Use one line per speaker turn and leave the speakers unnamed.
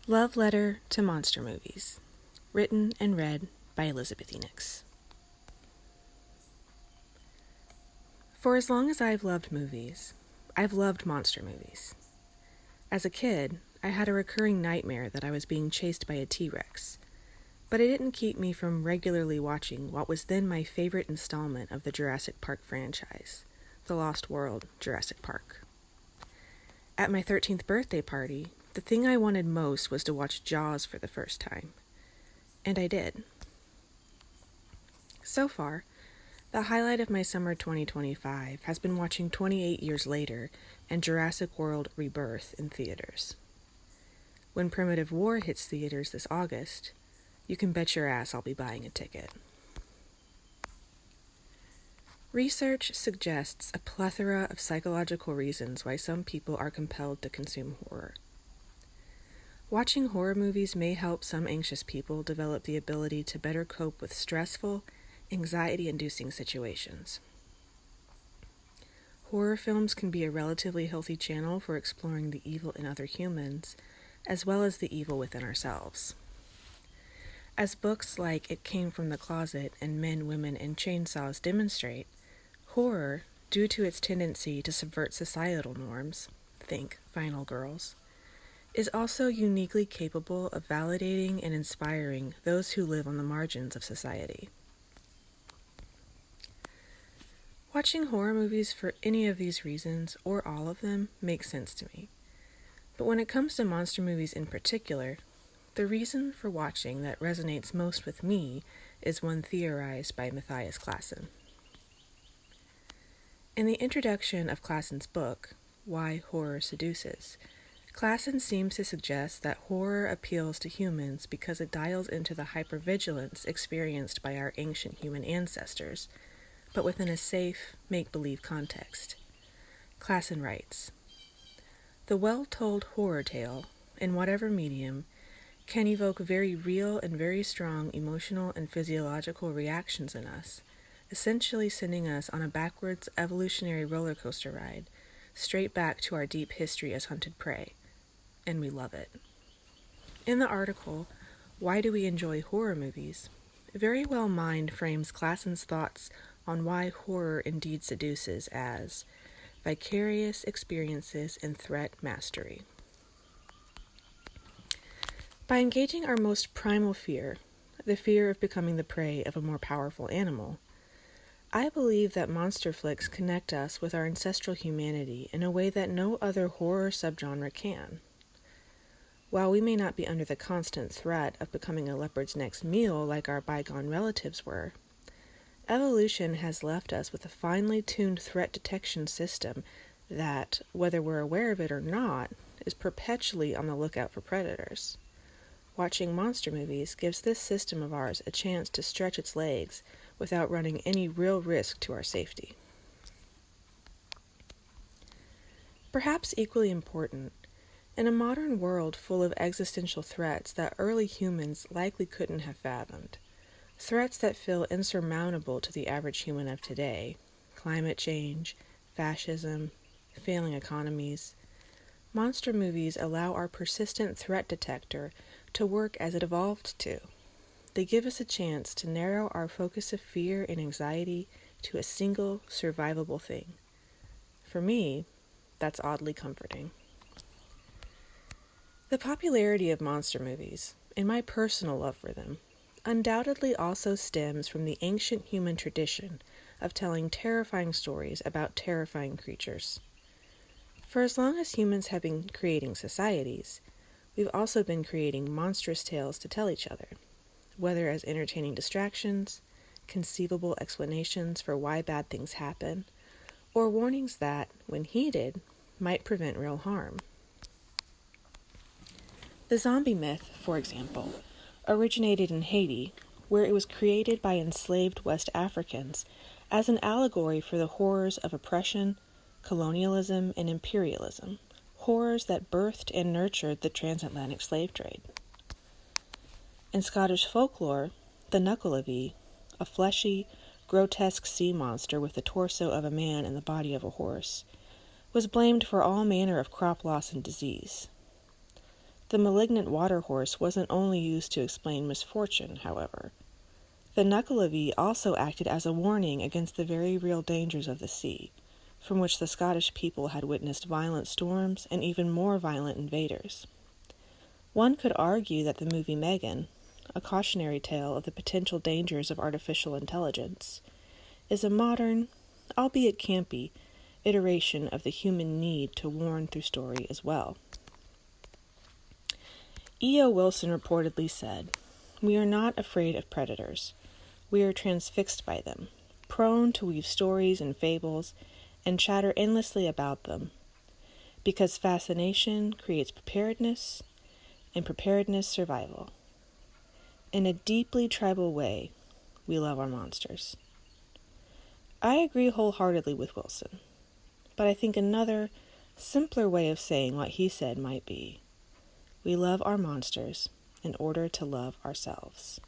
Love Letter to Monster Movies, written and read by Elizabeth Enix. For as long as I've loved movies, I've loved monster movies. As a kid, I had a recurring nightmare that I was being chased by a T-Rex, but it didn't keep me from regularly watching what was then my favorite installment of the Jurassic Park franchise, The Lost World: Jurassic Park. At my 13th birthday party, the thing I wanted most was to watch Jaws for the first time. And I did. So far, the highlight of my summer 2025 has been watching 28 Years Later and Jurassic World: Rebirth in theaters. When Primitive War hits theaters this August, you can bet your ass I'll be buying a ticket. Research suggests a plethora of psychological reasons why some people are compelled to consume horror. Watching horror movies may help some anxious people develop the ability to better cope with stressful, anxiety-inducing situations. Horror films can be a relatively healthy channel for exploring the evil in other humans, as well as the evil within ourselves. As books like It Came from the Closet and Men, Women, and Chainsaws demonstrate, horror, due to its tendency to subvert societal norms, think Final Girls, is also uniquely capable of validating and inspiring those who live on the margins of society. Watching horror movies for any of these reasons, or all of them, makes sense to me. But when it comes to monster movies in particular, the reason for watching that resonates most with me is one theorized by Matthias Klassen. In the introduction of Klassen's book, Why Horror Seduces, Klassen seems to suggest that horror appeals to humans because it dials into the hypervigilance experienced by our ancient human ancestors, but within a safe, make-believe context. Klassen writes, "The well-told horror tale, in whatever medium, can evoke very real and very strong emotional and physiological reactions in us, essentially sending us on a backwards evolutionary roller coaster ride, straight back to our deep history as hunted prey. And we love it." In the article, Why Do We Enjoy Horror Movies?, Very Well Mind frames Klassen's thoughts on why horror indeed seduces as vicarious experiences and threat mastery. By engaging our most primal fear, the fear of becoming the prey of a more powerful animal, I believe that monster flicks connect us with our ancestral humanity in a way that no other horror subgenre can. While we may not be under the constant threat of becoming a leopard's next meal like our bygone relatives were, evolution has left us with a finely tuned threat detection system that, whether we're aware of it or not, is perpetually on the lookout for predators. Watching monster movies gives this system of ours a chance to stretch its legs without running any real risk to our safety. Perhaps equally important, in a modern world full of existential threats that early humans likely couldn't have fathomed, threats that feel insurmountable to the average human of today, climate change, fascism, failing economies, monster movies allow our persistent threat detector to work as it evolved to. They give us a chance to narrow our focus of fear and anxiety to a single survivable thing. For me, that's oddly comforting. The popularity of monster movies, and my personal love for them, undoubtedly also stems from the ancient human tradition of telling terrifying stories about terrifying creatures. For as long as humans have been creating societies, we've also been creating monstrous tales to tell each other, whether as entertaining distractions, conceivable explanations for why bad things happen, or warnings that, when heeded, might prevent real harm. The zombie myth, for example, originated in Haiti, where it was created by enslaved West Africans as an allegory for the horrors of oppression, colonialism, and imperialism, horrors that birthed and nurtured the transatlantic slave trade. In Scottish folklore, the Nuckelavee, a fleshy, grotesque sea monster with the torso of a man and the body of a horse, was blamed for all manner of crop loss and disease. The malignant water horse wasn't only used to explain misfortune, however. The Nuckelavee also acted as a warning against the very real dangers of the sea, from which the Scottish people had witnessed violent storms and even more violent invaders. One could argue that the movie Megan, a cautionary tale of the potential dangers of artificial intelligence, is a modern, albeit campy, iteration of the human need to warn through story as well. E.O. Wilson reportedly said, "We are not afraid of predators. We are transfixed by them, prone to weave stories and fables and chatter endlessly about them, because fascination creates preparedness, and preparedness survival. In a deeply tribal way, we love our monsters." I agree wholeheartedly with Wilson, but I think another, simpler way of saying what he said might be, we love our monsters in order to love ourselves.